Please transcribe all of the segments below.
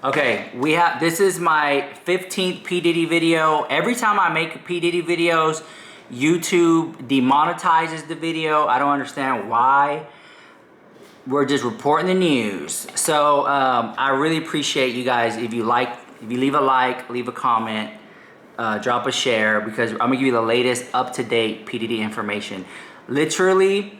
Okay, this is my 15th P. Diddy video. Every time I make P. Diddy videos, YouTube demonetizes the video. I don't understand why. We're just reporting the news. So I really appreciate you guys. If you leave a like, leave a comment, drop a share, because I'm gonna give you the latest up-to-date P. Diddy information. Literally,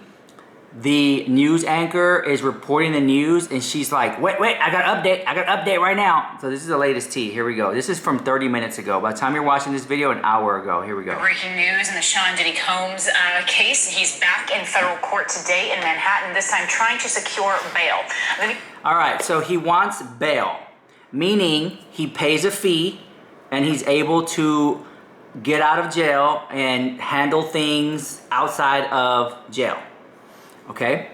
the news anchor is reporting the news and she's like, wait, I got an update right now. So this is the latest tea. Here we go. This is from 30 minutes ago. By the time you're watching this video, an hour ago. Here we go. Breaking news in the Sean Diddy Combs case. He's back in federal court today in Manhattan, this time trying to secure bail. All right, so he wants bail, meaning he pays a fee and he's able to get out of jail and handle things outside of jail. Okay,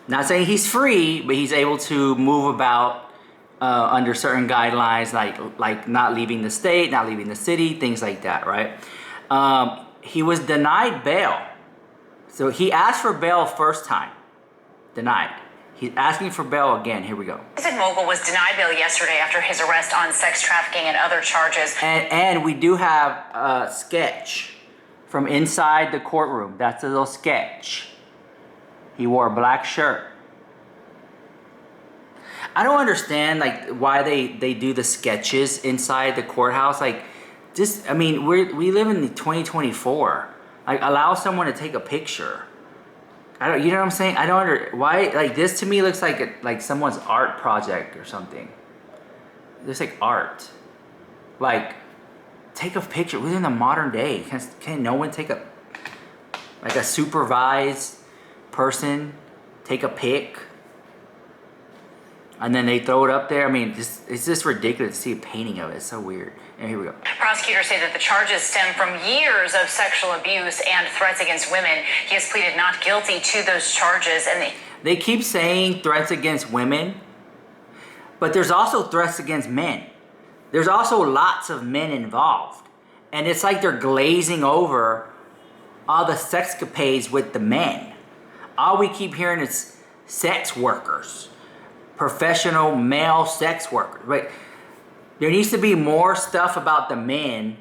not saying he's free, but he's able to move about under certain guidelines, like not leaving the state, not leaving the city, things like that, right? He was denied bail. So he asked for bail first time, denied. He's asking for bail again. Here we go. Music mogul was denied bail yesterday after his arrest on sex trafficking and other charges. And we do have a sketch from inside the courtroom. That's a little sketch. He wore a black shirt. I don't understand why they do the sketches inside the courthouse. I mean, we live in 2024. Allow someone to take a picture. You know what I'm saying? I don't why this to me looks like someone's art project or something. It's like art. Take a picture. We're in the modern day. Can no one take a supervised person take a pic and then they throw it up there? I mean, it's just ridiculous to see a painting of it. It's so weird. And here we go. Prosecutors say that the charges stem from years of sexual abuse and threats against women. He has pleaded not guilty to those charges, and they keep saying threats against women, but there's also threats against men. There's also lots of men involved, and it's like they're glazing over all the sexcapades with the men. All we keep hearing is sex workers, professional male sex workers. But there needs to be more stuff about the men.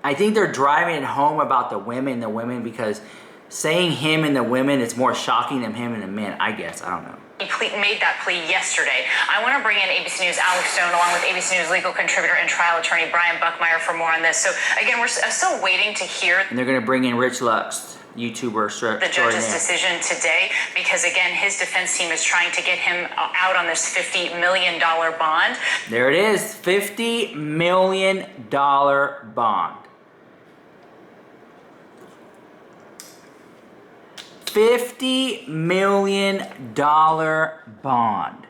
I think they're driving it home about the women, because saying him and the women is more shocking than him and the men, I guess. I don't know. He made that plea yesterday. I want to bring in ABC News' Alex Stone along with ABC News legal contributor and trial attorney Brian Buckmeyer for more on this. So again, we're still waiting to hear. And they're going to bring in Rich Lux, YouTuber. The judge's decision today, because again, his defense team is trying to get him out on this $50 million bond. There it is, $50 million bond. $50 million bond.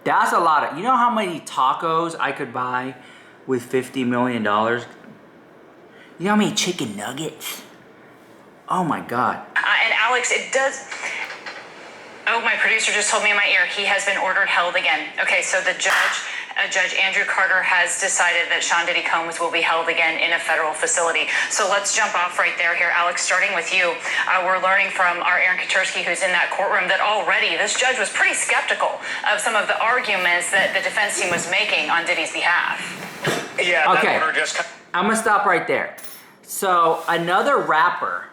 That's a lot of, you know how many tacos I could buy with $50 million? You know how many chicken nuggets? Oh my God. And Alex, it does. Oh, my producer just told me in my ear, he has been ordered held again. Okay, so the Judge Andrew Carter has decided that Sean Diddy Combs will be held again in a federal facility. So let's jump off right there here. Alex, starting with you. We're learning from our Aaron Katursky, who's in that courtroom, that already this judge was pretty skeptical of some of the arguments that the defense team was making on Diddy's behalf. Yeah, okay. That order just... I'm gonna stop right there. So another rapper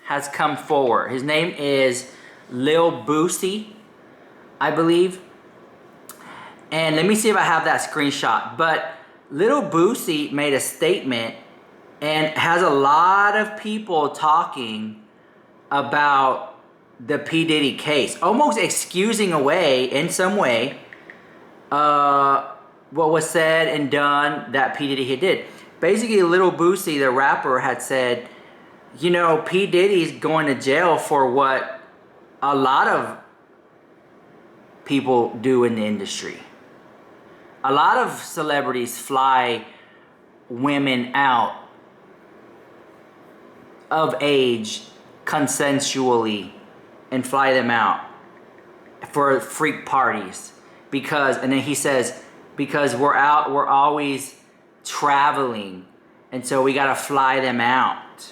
has come forward. His name is Lil Boosie, I believe. And let me see if I have that screenshot. But Lil Boosie made a statement and has a lot of people talking about the P. Diddy case, almost excusing away in some way what was said and done that P. Diddy did. Basically, Lil Boosie, the rapper, had said, you know, P. Diddy's going to jail for what a lot of people do in the industry. A lot of celebrities fly women out of age consensually and fly them out for freak parties because, and then he says, because we're always traveling, and so we gotta fly them out.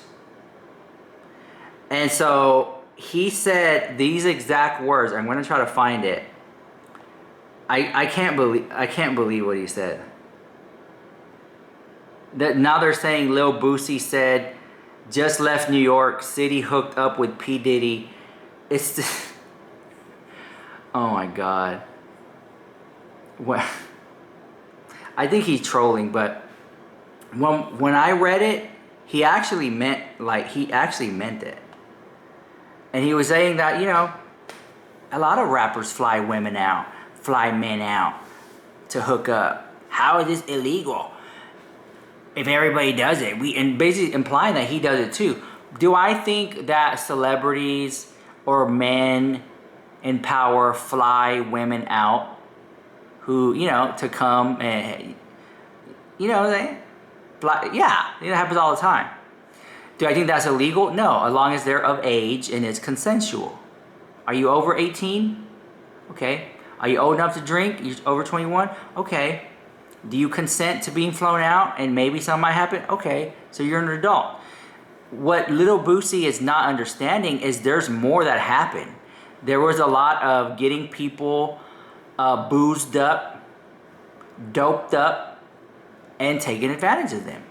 And so he said these exact words. I'm gonna try to find it. I can't believe what he said. That now they're saying Lil Boosie said, just left New York City, hooked up with P. Diddy. It's just, oh my God. What? I think he's trolling, but when I read it, he actually meant it. And he was saying that, you know, a lot of rappers fly men out to hook up. How is this illegal? If everybody does it, and basically implying that he does it too. Do I think that celebrities or men in power fly women out who, you know, to come and, you know, yeah, it happens all the time. Do I think that's illegal? No, as long as they're of age and it's consensual. Are you over 18? Okay. Are you old enough to drink? You're over 21? Okay. Do you consent to being flown out and maybe something might happen? Okay. So you're an adult. What Little Boosie is not understanding is there's more that happened. There was a lot of getting people boozed up, doped up, and taking advantage of them.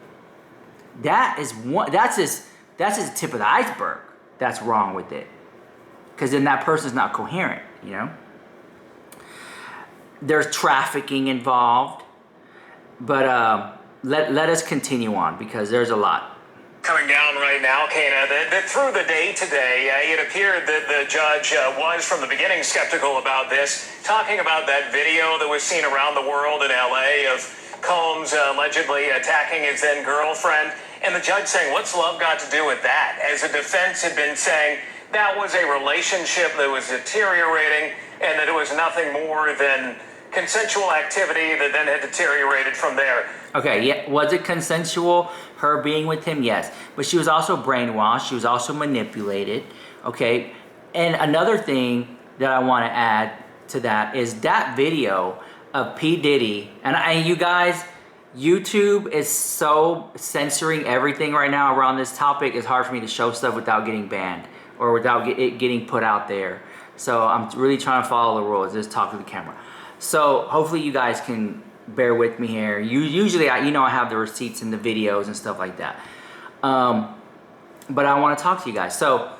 That is one. That's just the tip of the iceberg. That's wrong with it, because then that person's not coherent. You know. There's trafficking involved, but let us continue on because there's a lot coming down right now, Kana, that through the day today, it appeared that the judge was from the beginning skeptical about this, talking about that video that was seen around the world in LA of Combs allegedly attacking his then girlfriend, and the judge saying, what's love got to do with that? As the defense had been saying that was a relationship that was deteriorating and that it was nothing more than consensual activity that then had deteriorated from there. Okay, yeah, was it consensual, her being with him? Yes. But she was also brainwashed. She was also manipulated. Okay. And another thing that I want to add to that is that video of P. Diddy. And you guys, YouTube is so censoring everything right now around this topic. It's hard for me to show stuff without getting banned or without it getting put out there. So I'm really trying to follow the rules. Just talk to the camera. So hopefully you guys can bear with me here. Usually, I have the receipts and the videos and stuff like that. But I want to talk to you guys. So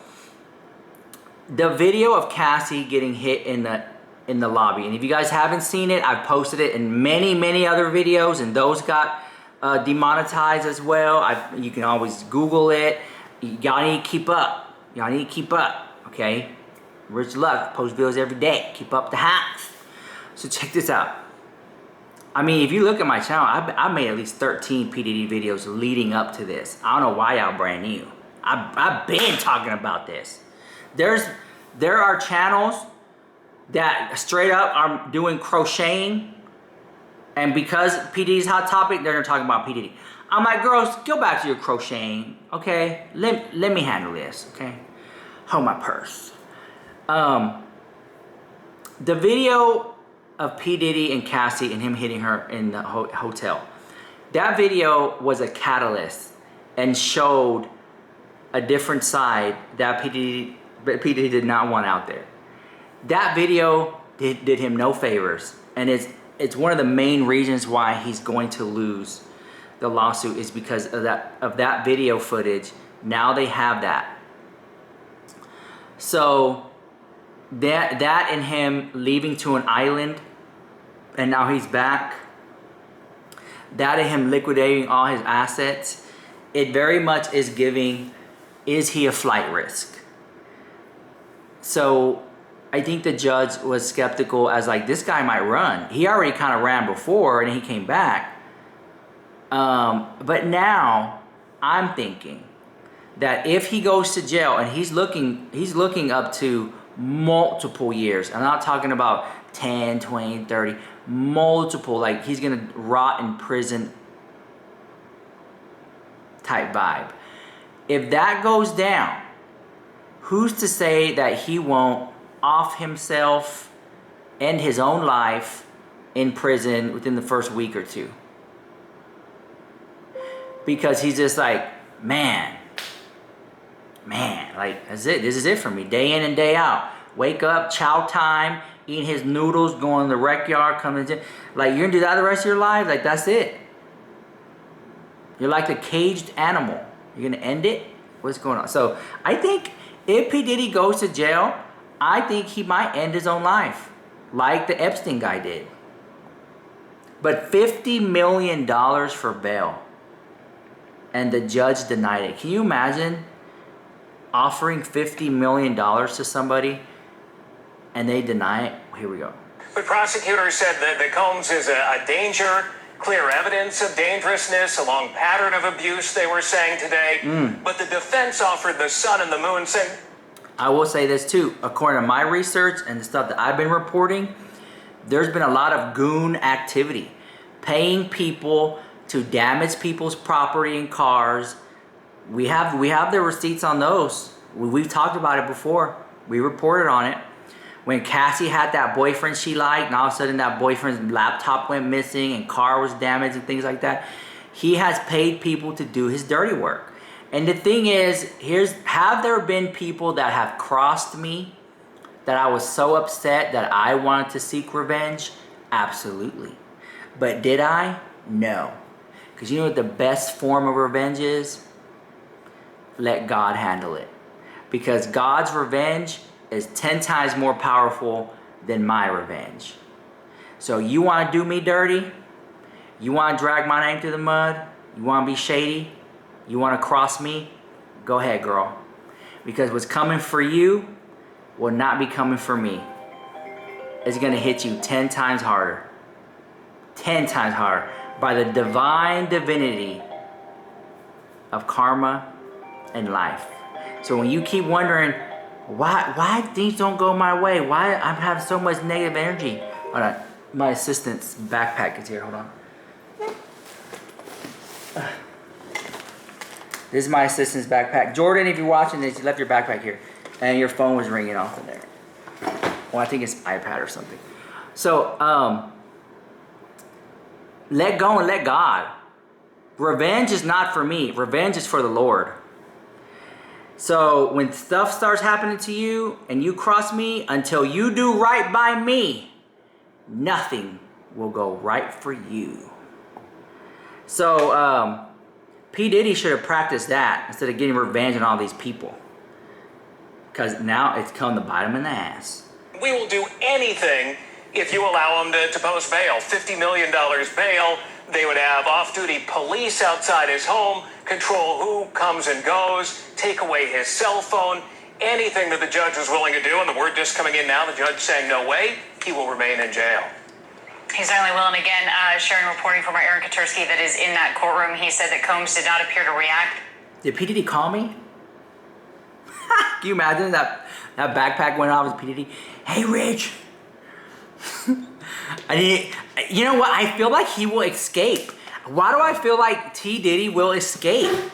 the video of Cassie getting hit in the lobby, and if you guys haven't seen it, I've posted it in many other videos, and those got demonetized as well. You can always Google it. Y'all need to keep up. Okay. Rich Luck post videos every day. Keep up the hacks. So check this out. I mean, if you look at my channel, I made at least 13 P. Diddy videos leading up to this. I don't know why y'all brand new. I've been talking about this. There are channels that straight up are doing crocheting, and because P. Diddy's hot topic, they're talking about P. Diddy. I'm like, girls, go back to your crocheting, okay? Let me handle this, okay? Hold my purse. The video of P. Diddy and Cassie and him hitting her in the hotel. That video was a catalyst and showed a different side that P. Diddy did not want out there. That video did him no favors, and it's one of the main reasons why he's going to lose the lawsuit is because of that video footage. Now they have that. So that and him leaving to an island, and now he's back. That and him liquidating all his assets. It very much is giving, is he a flight risk? So I think the judge was skeptical as like, this guy might run. He already kind of ran before and he came back. But now I'm thinking that if he goes to jail, and he's looking up to multiple years. I'm not talking about 10, 20, 30, multiple, like he's gonna rot in prison type vibe. If that goes down, who's to say that he won't off himself, end his own life in prison within the first week or two? Because he's just like, man, like, that's it. This is it for me. Day in and day out. Wake up, chow time, eating his noodles, going to the rec yard, coming to like you're gonna do that the rest of your life? Like that's it. You're like a caged animal. You're gonna end it? What's going on? So I think if P. Diddy goes to jail, I think he might end his own life, like the Epstein guy did. But $50 million for bail, and the judge denied it. Can you imagine offering $50 million to somebody and they deny it? Here we go. But prosecutors said that Combs is a danger, clear evidence of dangerousness, a long pattern of abuse, they were saying today. But the defense offered the sun and the moon, saying... I will say this too. According to my research and the stuff that I've been reporting, there's been a lot of goon activity. Paying people to damage people's property and cars. We have the receipts on those. We've talked about it before. We reported on it. When Cassie had that boyfriend she liked, and all of a sudden that boyfriend's laptop went missing and car was damaged and things like that. He has paid people to do his dirty work. And the thing is, have there been people that have crossed me that I was so upset that I wanted to seek revenge? Absolutely. But did I? No. Because you know what the best form of revenge is? Let God handle it. Because God's revenge is 10 times more powerful than my revenge. So you want to do me dirty? You want to drag my name through the mud? You want to be shady? You want to cross me? Go ahead, girl. Because what's coming for you will not be coming for me. It's going to hit you 10 times harder. 10 times harder. By the divine divinity of karma and life. So when you keep wondering, why things don't go my way? Why I'm having so much negative energy? Hold on. My assistant's backpack is here. Hold on. This is my assistant's backpack. Jordan, if you're watching this, you left your backpack here. And your phone was ringing off in there. Well, I think it's iPad or something. So, let go and let God. Revenge is not for me. Revenge is for the Lord. So when stuff starts happening to you and you cross me, until you do right by me, nothing will go right for you. So P. Diddy should have practiced that instead of getting revenge on all these people. Because now it's come to bite him in the ass. We will do anything if you allow him to post bail. $50 million bail. They would have off-duty police outside his home, control who comes and goes, take away his cell phone, anything that the judge was willing to do. And the word just coming in now, the judge saying no way, he will remain in jail. He's certainly will. And again, sharing reporting from our Aaron Katursky that is in that courtroom, he said that Combs did not appear to react. Did P. Diddy call me? Can you imagine that backpack went off with P. Diddy? Hey, Rich. You know what? I feel like he will escape. Why do I feel like T. Diddy will escape?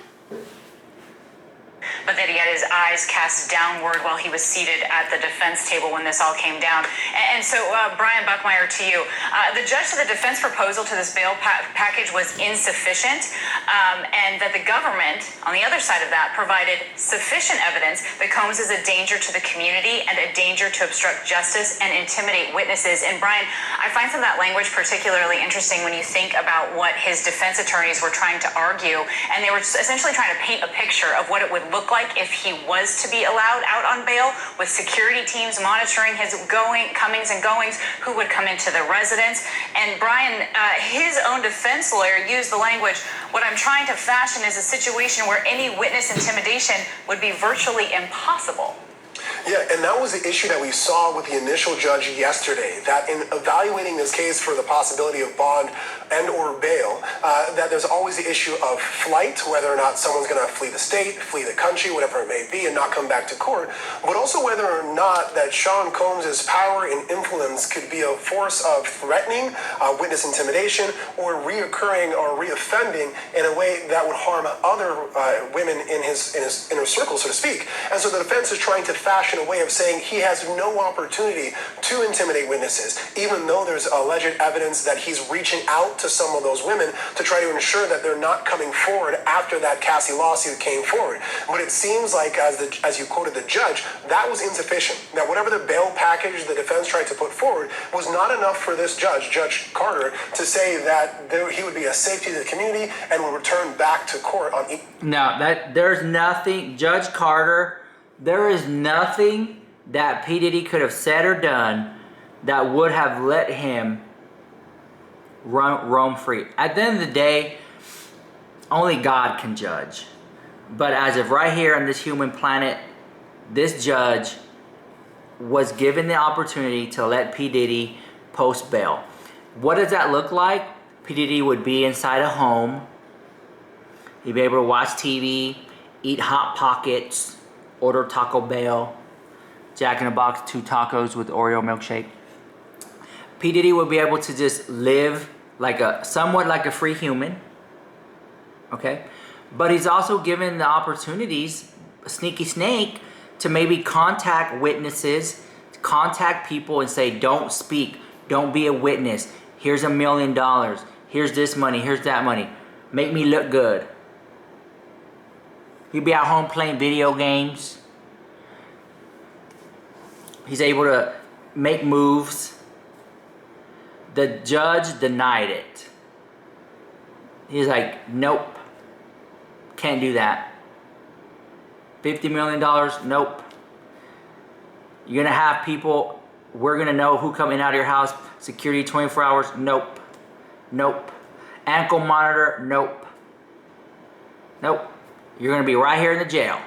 But that he had his eyes cast downward while he was seated at the defense table when this all came down. And so, Brian Buckmeyer, to you. The judge said the defense proposal to this bail package was insufficient, and that the government, on the other side of that, provided sufficient evidence that Combs is a danger to the community and a danger to obstruct justice and intimidate witnesses. And Brian, I find some of that language particularly interesting when you think about what his defense attorneys were trying to argue, and they were essentially trying to paint a picture of what it would look like if he was to be allowed out on bail, with security teams monitoring his comings and goings, who would come into the residence. And Brian, his own defense lawyer used the language, what I'm trying to fashion is a situation where any witness intimidation would be virtually impossible. Yeah, and that was the issue that we saw with the initial judge yesterday, that in evaluating this case for the possibility of bond and or bail, that there's always the issue of flight, whether or not someone's going to flee the state, flee the country, whatever it may be, and not come back to court, but also whether or not that Sean Combs' power and influence could be a force of threatening, witness intimidation, or reoccurring or reoffending in a way that would harm other women in his inner circle, so to speak. And so the defense is trying to fashion a way of saying he has no opportunity to intimidate witnesses, even though there's alleged evidence that he's reaching out to some of those women to try to ensure that they're not coming forward after that Cassie lawsuit came forward. But it seems like, as you quoted the judge, that was insufficient. That whatever the bail package the defense tried to put forward was not enough for this judge, Judge Carter, to say that he would be a safety to the community and would return back to court on. No, there's nothing, Judge Carter, there is nothing that P. Diddy could have said or done that would have let him roam free. At the end of the day, only God can judge. But as of right here on this human planet, this judge was given the opportunity to let P. Diddy post bail. What does that look like? P. Diddy would be inside a home. He'd be able to watch TV, eat Hot Pockets, order Taco Bell, Jack in the Box, 2 tacos with Oreo milkshake. P. Diddy would be able to just live like somewhat like a free human. Okay? But he's also given the opportunities, a sneaky snake, to maybe contact witnesses, contact people and say, don't speak, don't be a witness. Here's $1 million. Here's this money, here's that money. Make me look good. He'd be at home playing video games. He's able to make moves. The judge denied it. He's like, nope. Can't do that. $50 million? Nope. You're going to have people, we're going to know who come in and out of your house. Security 24 hours? Nope. Nope. Ankle monitor? Nope. Nope. You're going to be right here in the jail.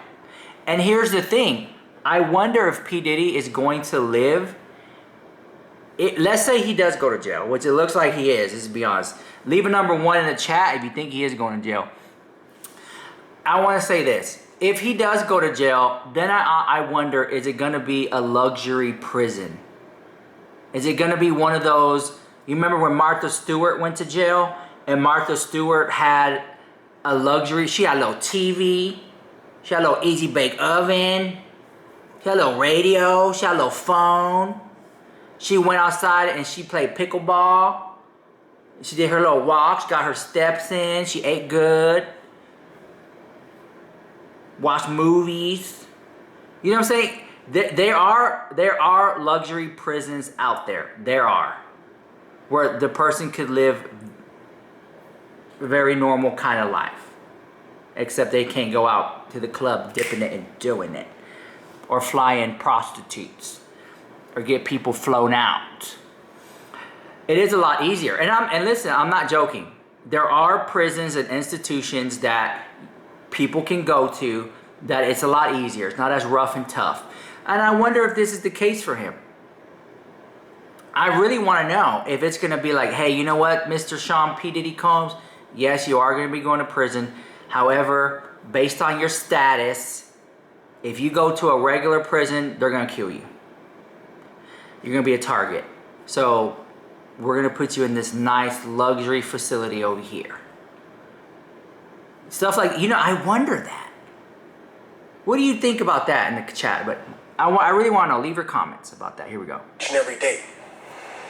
And here's the thing. I wonder if P. Diddy is going to live. Let's say he does go to jail, which it looks like he is, let's be honest. Leave a number 1 in the chat if you think he is going to jail. I want to say this. If he does go to jail, then I wonder, is it going to be a luxury prison? Is it going to be one of those, you remember when Martha Stewart went to jail? And Martha Stewart had a luxury, she had a little TV, she had a little easy bake oven, she had a little radio, she had a little phone. She went outside and she played pickleball. She did her little walks, got her steps in, she ate good. Watched movies. You know what I'm saying? There are luxury prisons out there. There are. Where the person could live a very normal kind of life. Except they can't go out to the club dipping it and doing it. Or fly in prostitutes. Or get people flown out. It is a lot easier. And listen, I'm not joking. There are prisons and institutions that people can go to that it's a lot easier. It's not as rough and tough. And I wonder if this is the case for him. I really want to know if it's going to be like, hey, you know what, Mr. Sean P. Diddy Combs? Yes, you are going to be going to prison. However, based on your status, if you go to a regular prison, they're going to kill you. You're going to be a target. So we're going to put you in this nice luxury facility over here. Stuff like, I wonder that. What do you think about that in the chat? But I really want to know. Leave your comments about that. Here we go. Each and every day.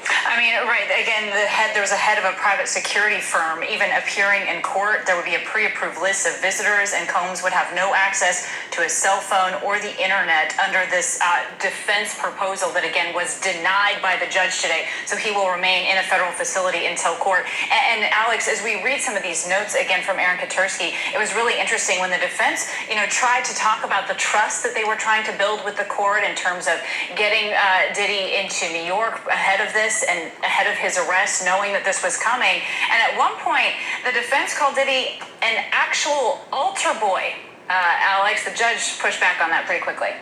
I mean, right, again, there was a head of a private security firm even appearing in court. There would be a pre-approved list of visitors, and Combs would have no access to his cell phone or the internet under this defense proposal that, again, was denied by the judge today. So he will remain in a federal facility until court. And Alex, as we read some of these notes, again, from Aaron Katursky, it was really interesting when the defense, tried to talk about the trust that they were trying to build with the court in terms of getting Diddy into New York ahead of this and ahead of his arrest, knowing that this was coming. And at one point, the defense called Diddy an actual altar boy. Alex, the judge pushed back on that pretty quickly.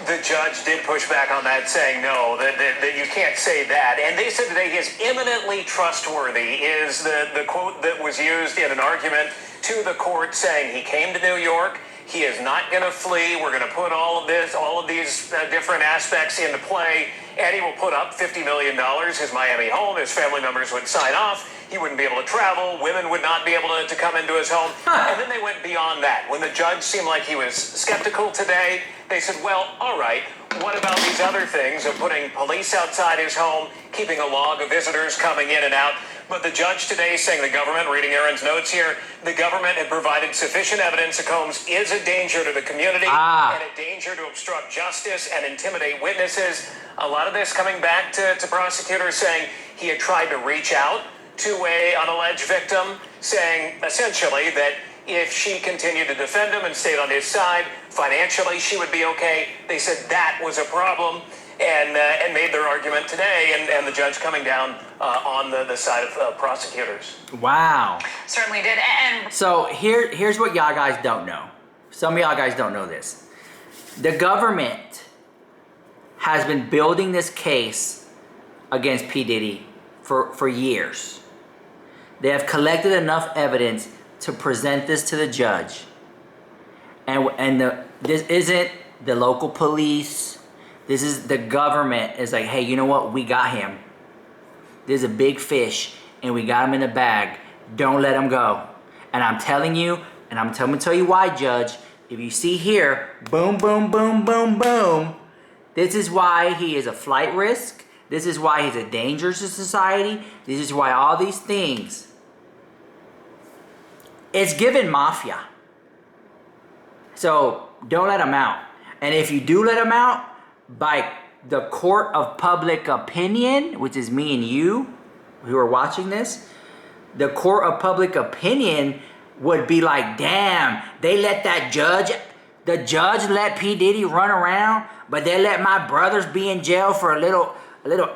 The judge did push back on that, saying no, that you can't say that. And they said today he is eminently trustworthy is the quote that was used in an argument to the court, saying he came to New York, He is not going to flee. We're going to put all of these different aspects into play, and he will put up $50 million. His Miami home, his family members would sign off. He wouldn't be able to travel. Women would not be able to come into his home. And then they went beyond that. When the judge seemed like he was skeptical today, they said, well, all right, what about these other things of putting police outside his home, keeping a log of visitors coming in and out? But the judge today saying the government, reading Aaron's notes here, the government had provided sufficient evidence that Combs is a danger to the community and a danger to obstruct justice and intimidate witnesses. A lot of this coming back to prosecutors saying he had tried to reach out to an alleged victim, saying essentially that if she continued to defend him and stayed on his side, financially she would be okay. They said that was a problem. And made their argument today, and the judge coming down on the side of prosecutors. Wow. Certainly did. And so here's what y'all guys don't know. Some of y'all guys don't know this. The government has been building this case against P. Diddy for years. They have collected enough evidence to present this to the judge. This isn't the local police. This is the government is like, hey, you know what? We got him. There's a big fish, and we got him in the bag. Don't let him go. And I'm telling you, and I'm going to tell you why, Judge. If you see here, boom, boom, boom, boom, boom. This is why he is a flight risk. This is why he's a danger to society. This is why all these things. It's given mafia. So don't let him out. And if you do let him out, by the court of public opinion, which is me and you who are watching this, the court of public opinion would be like, damn, they let the judge let P. Diddy run around, but they let my brothers be in jail for a little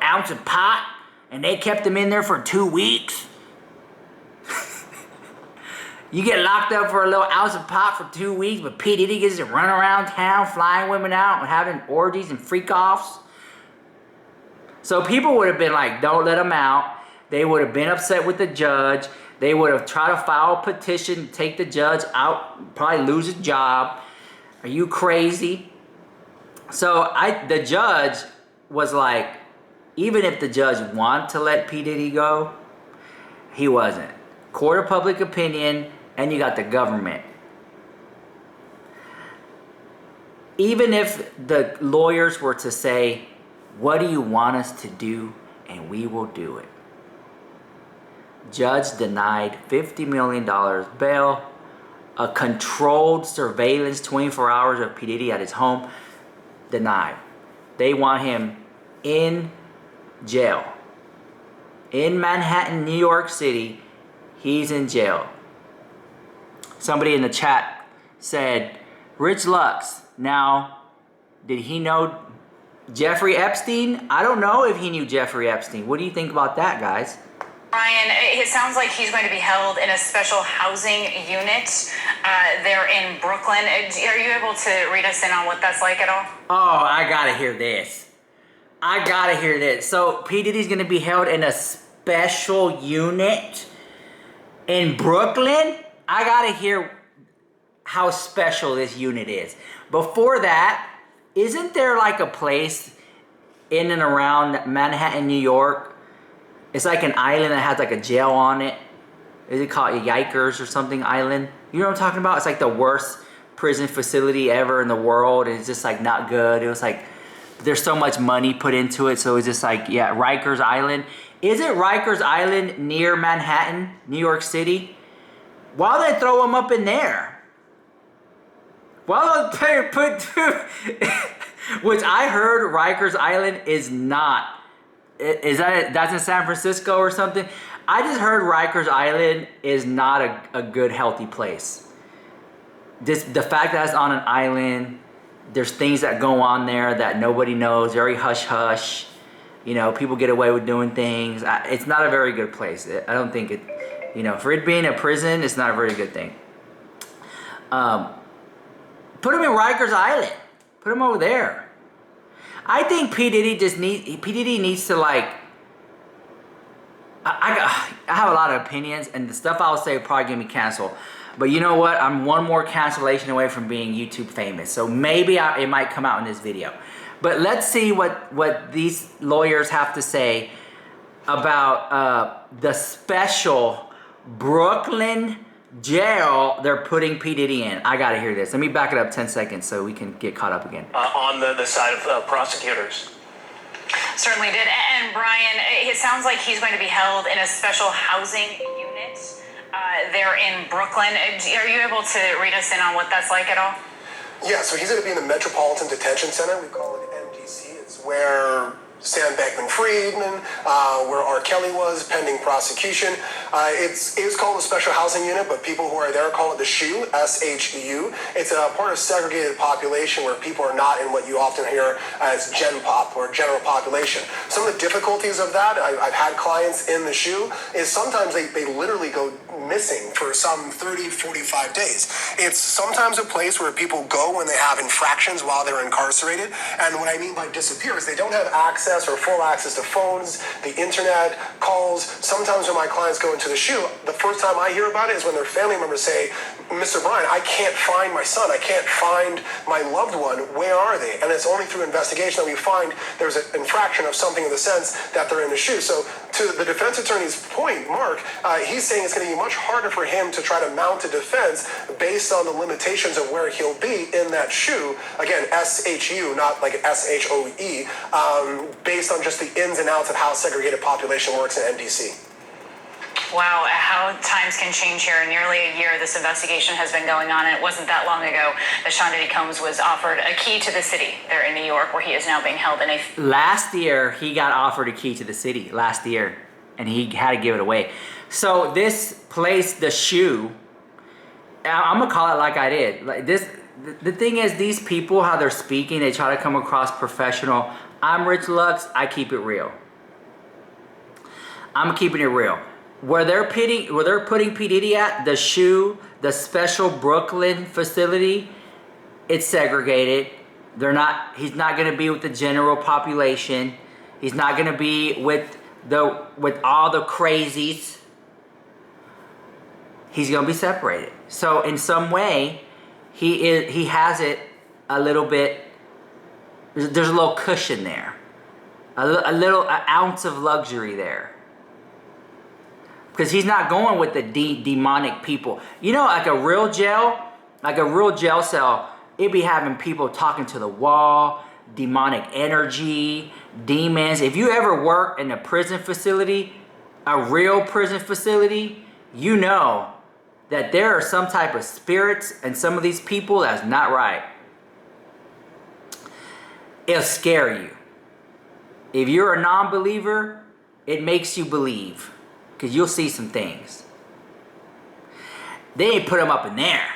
ounce of pot, and they kept them in there for 2 weeks. You get locked up for a little ounce of pot for 2 weeks, but P. Diddy gets to run around town, flying women out, and having orgies and freak-offs. So people would have been like, don't let him out. They would have been upset with the judge. They would have tried to file a petition to take the judge out, probably lose his job. Are you crazy? So the judge was like, even if the judge wanted to let P. Diddy go, he wasn't. Court of public opinion, and you got the government. Even if the lawyers were to say, what do you want us to do? And we will do it. Judge denied $50 million bail, a controlled surveillance 24 hours of P. Diddy at his home, denied. They want him in jail. In Manhattan, New York City, he's in jail. Somebody in the chat said, Rich Lux, now, did he know Jeffrey Epstein? I don't know if he knew Jeffrey Epstein. What do you think about that, guys? Ryan, it sounds like he's going to be held in a special housing unit there in Brooklyn. Are you able to read us in on what that's like at all? Oh, I gotta hear this. So P. Diddy's gonna be held in a special unit in Brooklyn? I gotta hear how special this unit is. Before that, isn't there like a place in and around Manhattan, New York? It's like an island that has like a jail on it. Is it called Yikers or something island? You know what I'm talking about? It's like the worst prison facility ever in the world. It's just like not good. It was like, there's so much money put into it. So it's just like, yeah, Rikers Island. Is it Rikers Island near Manhattan, New York City? Why don't they throw him up in there? Why don't they put... Which I heard Rikers Island is not... That's in San Francisco or something? I just heard Rikers Island is not a good, healthy place. The fact that it's on an island, there's things that go on there that nobody knows, very hush-hush. You know, people get away with doing things. It's not a very good place. I don't think it... You know, for it being a prison, it's not a very good thing. Put him in Rikers Island. Put him over there. I think P. Diddy needs to like... I have a lot of opinions, and the stuff I'll say will probably get me canceled. But you know what? I'm one more cancellation away from being YouTube famous. So maybe it might come out in this video. But let's see what these lawyers have to say about the special Brooklyn jail they're putting P. Diddy in. I gotta hear this. Let me back it up 10 seconds so we can get caught up again. On the side of prosecutors. Certainly did. And Brian, it sounds like he's going to be held in a special housing unit there in Brooklyn. Are you able to read us in on what that's like at all? Yeah, so he's going to be in the Metropolitan Detention Center. We call it MDC. It's where Sam Bankman-Friedman, where R. Kelly was, pending prosecution. It's called a special housing unit, but people who are there call it the SHU, S-H-U. It's a part of segregated population where people are not in what you often hear as Gen Pop or general population. Some of the difficulties of that, I've had clients in the SHU, is sometimes they literally go missing for some 30, 45 days. It's sometimes a place where people go when they have infractions while they're incarcerated. And what I mean by disappear is they don't have access or full access to phones, the internet, calls. Sometimes when my clients go into the SHU, the first time I hear about it is when their family members say, Mr. Brian, I can't find my son. I can't find my loved one. Where are they? And it's only through investigation that we find there's an infraction of something in the sense that they're in the SHU. So to the defense attorney's point, Mark, he's saying it's going to be much harder for him to try to mount a defense based on the limitations of where he'll be in that SHU. Again, S-H-U, not like S-H-O-E, based on just the ins and outs of how segregated population works in NDC. Wow, how times can change here. Nearly a year this investigation has been going on, and it wasn't that long ago that Sean Diddy Combs was offered a key to the city there in New York, where he is now being held in a... Last year, he got offered a key to the city, last year, and he had to give it away. So this place, the SHU, I'm gonna call it like I did. Like this, the thing is, these people, how they're speaking, they try to come across professional. I'm Rich Lux, I keep it real. I'm keeping it real. Where they're putting P. Diddy at, the SHU, the special Brooklyn facility, it's segregated. He's not gonna be with the general population. He's not gonna be with all the crazies. He's gonna be separated. So in some way, he has it a little bit. There's a little cushion there, an ounce of luxury there, because he's not going with the demonic people. You know, like a real jail cell, it'd be having people talking to the wall, demonic energy, demons. If you ever work in a prison facility, a real prison facility, you know that there are some type of spirits and some of these people that's not right. It'll scare you. If you're a non-believer, it makes you believe, because you'll see some things. They ain't put him up in there.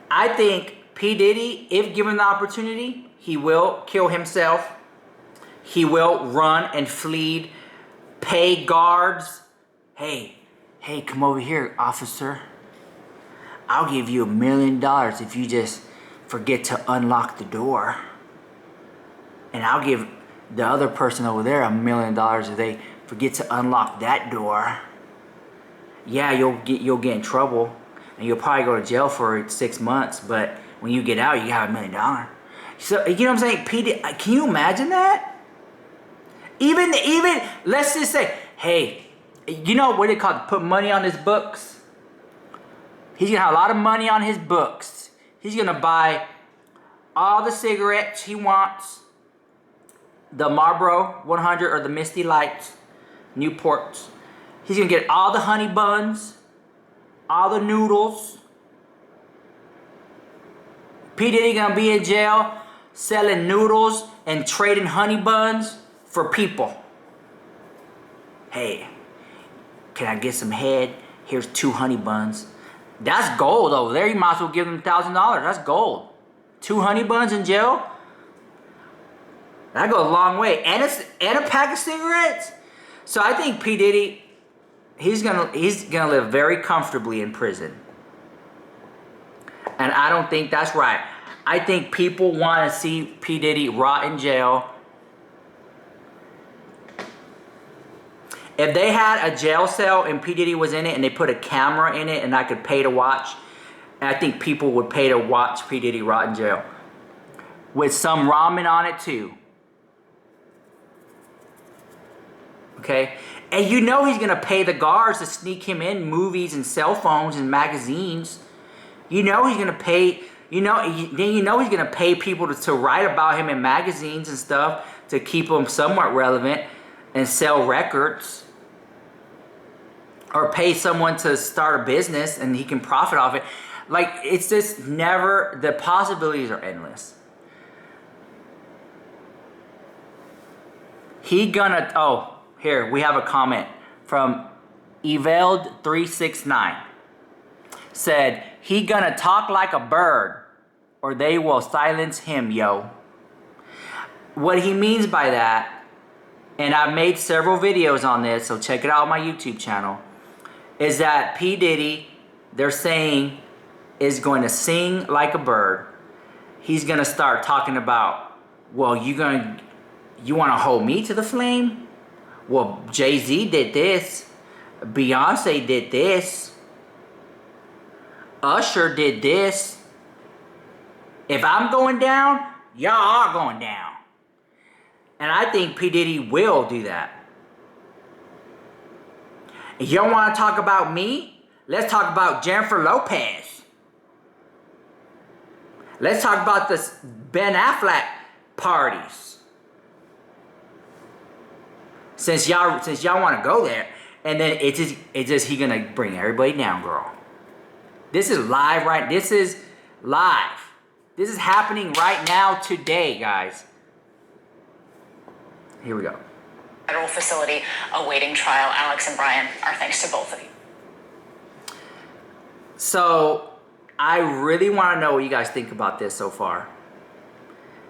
I think P. Diddy, if given the opportunity, he will kill himself. He will run and flee, pay guards. Hey, come over here, officer. I'll give you $1 million if you just forget to unlock the door. And I'll give the other person over there $1 million if they forget to unlock that door. Yeah, you'll get in trouble, and you'll probably go to jail for 6 months, but when you get out, you have $1 million. So, you know what I'm saying? Can you imagine that? Even, let's just say, hey, you know what they call it? Put money on his books? He's gonna have a lot of money on his books. He's gonna buy all the cigarettes he wants, the Marlboro 100 or the Misty Lights, Newports. He's gonna get all the honey buns, all the noodles. P. Diddy gonna be in jail selling noodles and trading honey buns for people. Hey, can I get some head? Here's 2 honey buns. That's gold over there. You might as well give them $1,000. That's gold. 2 honey buns in jail? That goes a long way. And a pack of cigarettes? So I think P. Diddy, he's gonna live very comfortably in prison. And I don't think that's right. I think people want to see P. Diddy rot in jail. If they had a jail cell and P. Diddy was in it and they put a camera in it and I could pay to watch, I think people would pay to watch P. Diddy rot in jail. With some ramen on it too. Okay? And you know he's going to pay the guards to sneak him in movies and cell phones and magazines. You know he's going to pay, you know he's going to pay people to write about him in magazines and stuff to keep him somewhat relevant and sell records. Or pay someone to start a business and he can profit off it. Like, it's just never, the possibilities are endless. Here, we have a comment from Eveld369. Said, he gonna talk like a bird or they will silence him, yo. What he means by that, and I've made several videos on this, so check it out on my YouTube channel, is that P. Diddy, they're saying, is going to sing like a bird. He's gonna start talking about, well, you wanna hold me to the flame? Well, Jay-Z did this. Beyonce did this. Usher did this. If I'm going down, y'all are going down. And I think P. Diddy will do that. If you don't want to talk about me, let's talk about Jennifer Lopez. Let's talk about the Ben Affleck parties. Since y'all want to go there, and then it's just he gonna bring everybody down, girl. This is live, right? This is live. This is happening right now today, guys. Here we go. Federal facility awaiting trial. Alex and Brian, our thanks to both of you. So, I really want to know what you guys think about this so far.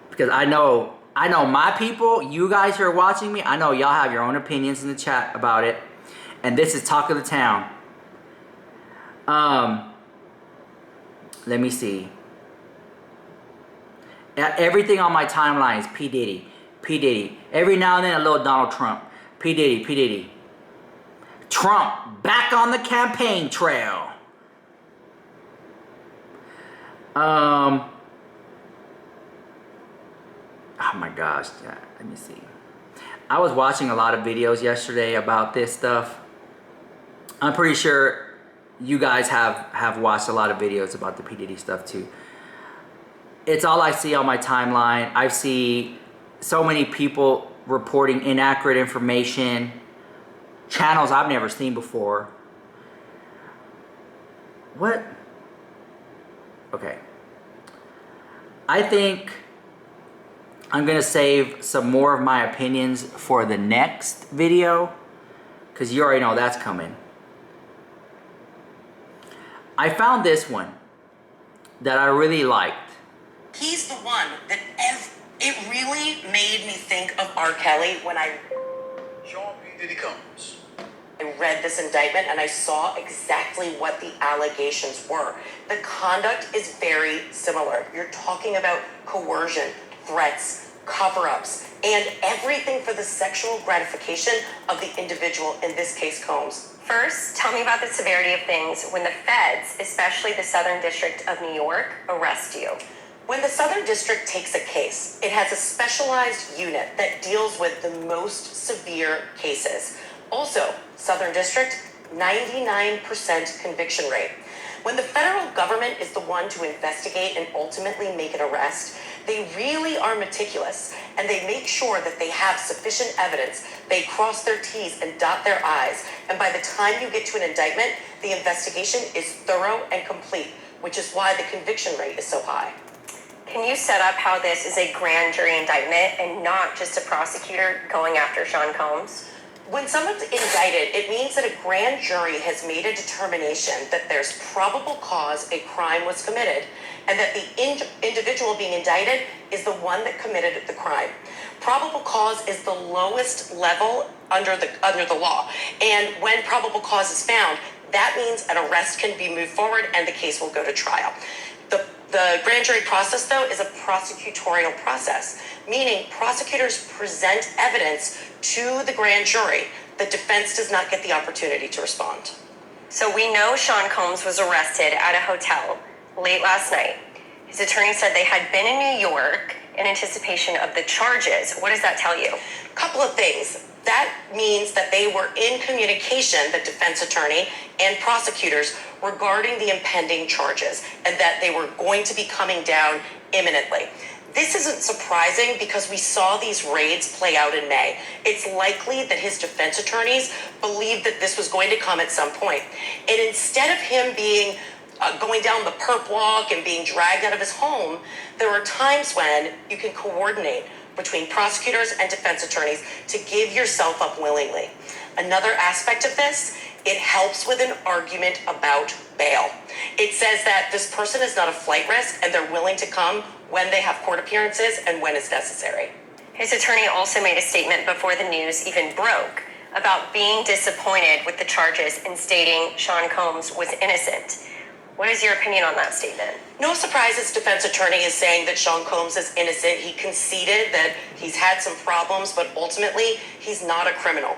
Because I know my people, you guys who are watching me, I know y'all have your own opinions in the chat about it. And this is talk of the town. Let me see. Everything on my timeline is P. Diddy. P. Diddy. Every now and then a little Donald Trump. P. Diddy. P. Diddy. Trump back on the campaign trail. Oh my gosh. Yeah, let me see. I was watching a lot of videos yesterday about this stuff. I'm pretty sure you guys have watched a lot of videos about the P. Diddy stuff too. It's all I see on my timeline. I see so many people reporting inaccurate information, channels I've never seen before. What? Okay. I think I'm gonna save some more of my opinions for the next video, because you already know that's coming. I found this one that I really liked. He's the one that it really made me think of R. Kelly when I Sean P. Diddy Combs. read this indictment and I saw exactly what the allegations were. The conduct is very similar. You're talking about coercion, threats, cover-ups, and everything for the sexual gratification of the individual, in this case, Combs. First, tell me about the severity of things when the feds, especially the Southern District of New York, arrest you. When the Southern District takes a case, it has a specialized unit that deals with the most severe cases. Also, Southern District, 99% conviction rate. When the federal government is the one to investigate and ultimately make an arrest, they really are meticulous, and they make sure that they have sufficient evidence. They cross their T's and dot their I's, and by the time you get to an indictment, the investigation is thorough and complete, which is why the conviction rate is so high. Can you set up how this is a grand jury indictment and not just a prosecutor going after Sean Combs? When someone's indicted, it means that a grand jury has made a determination that there's probable cause a crime was committed, and that the individual being indicted is the one that committed the crime. Probable cause is the lowest level under the law, and when probable cause is found, that means an arrest can be moved forward and the case will go to trial. The grand jury process, though, is a prosecutorial process, meaning prosecutors present evidence to the grand jury the defense does not get the opportunity to respond. So we know Sean Combs was arrested at a hotel late last night. His attorney said they had been in New York in anticipation of the charges. What does that tell you? A couple of things. That means that they were in communication, the defense attorney and prosecutors, regarding the impending charges, and that they were going to be coming down imminently. This isn't surprising because we saw these raids play out in May. It's likely that his defense attorneys believed that this was going to come at some point. And instead of him being going down the perp walk and being dragged out of his home, there are times when you can coordinate between prosecutors and defense attorneys to give yourself up willingly. Another aspect of this, it helps with an argument about bail. It says that this person is not a flight risk and they're willing to come when they have court appearances and when it's necessary. His attorney also made a statement before the news even broke about being disappointed with the charges and stating Sean Combs was innocent. What is your opinion on that statement? No surprise his defense attorney is saying that Sean Combs is innocent. He conceded that he's had some problems, but ultimately he's not a criminal.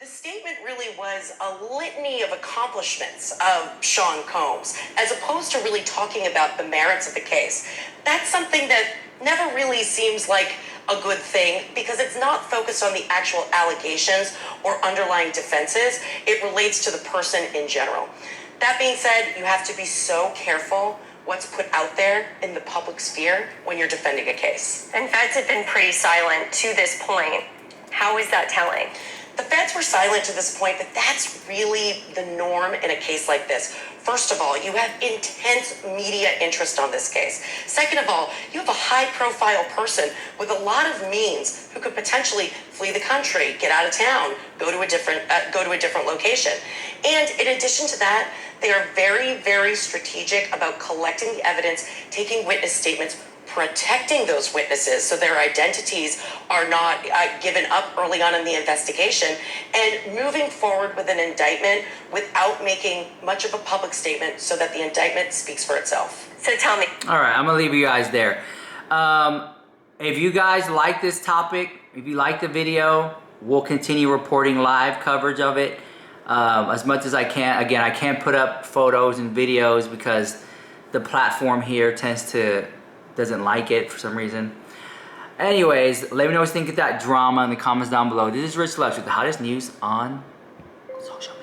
The statement really was a litany of accomplishments of Sean Combs, as opposed to really talking about the merits of the case. That's something that never really seems like a good thing because it's not focused on the actual allegations or underlying defenses. It relates to the person in general. That being said, you have to be so careful what's put out there in the public sphere when you're defending a case. And feds have been pretty silent to this point. How is that telling? The feds were silent to this point, but that's really the norm in a case like this. First of all, you have intense media interest on this case. Second of all, you have a high-profile person with a lot of means who could potentially flee the country, get out of town, go to a different location. And in addition to that, they are very, very strategic about collecting the evidence, taking witness statements, protecting those witnesses so their identities are not given up early on in the investigation, and moving forward with an indictment without making much of a public statement so that the indictment speaks for itself. So tell me. All right, I'm gonna leave you guys there. If you guys like this topic, if you like the video, we'll continue reporting live coverage of it as much as I can. Again, I can't put up photos and videos because the platform here doesn't like it for some reason. Anyways, let me know what you think of that drama in the comments down below. This is Rich Lux with the hottest news on social media.